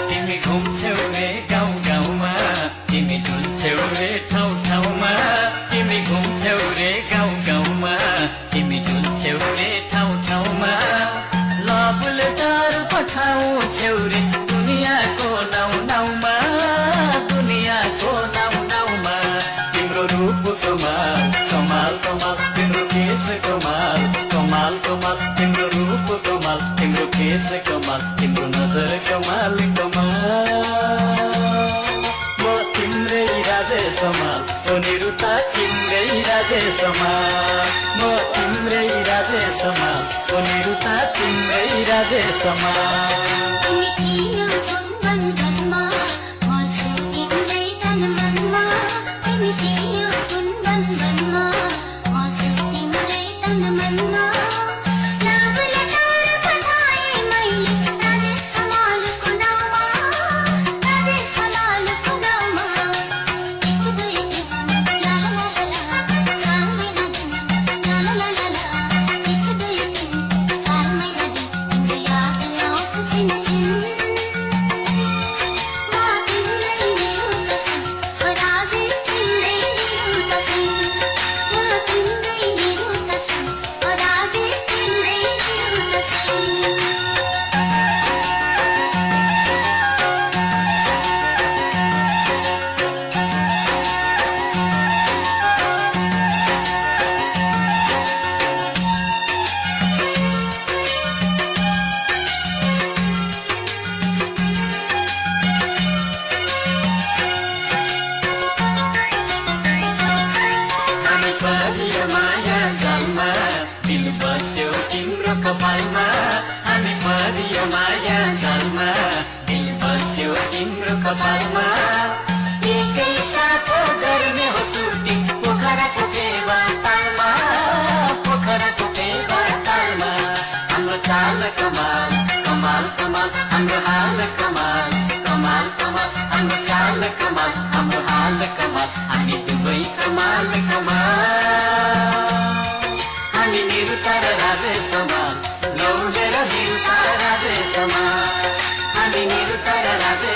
तिमी घुम्छौ रे गाउँ गाउँमा तिमी डुल्छौ रे ठाउँ ठाउँमा तिमी घुम्छौ रे गाउँ गाउँमा तिमी डुल्छौ रे ठाउँ ठाउँमा लभ लेटर पठाउँछौ रे दुनियाँको नाउँ नाउँमा दुनियाँको नाउँ नाउँमा तिम्रो रूप कमाल कमाल कमाल तिम्रो केस कमाल कमाल कमाल तिम्रो रूप कमाल तिम्रो केस कमाल तिम्रो नजर कमाल कमाल म तिम्रै राजे समाल ओ निरुता तिम्रै राजे समाल म तिम्रै राजे समाल ओ निरुता तिम्रै राजे समाल बस्यो तिम्रो कपालमा हामी परियो माया जालमा दिल बस्यो तिम्रो कपालमा एकै साथ गर्ने हो सुटिङ पोखराको फेवातालमा पोखराको फेवातालमा हाम्रो चाल कमाल कमाल कमाल हाम्रो हाल कमाल कमाल कमाल हाम्रो चाल कमाल हाम्रो हाल कमाल हामी दुवै कमाल कमाल हामी निरुता र राजे समाल लौलेर निरुता राजे समाल हामी निरुता र राजे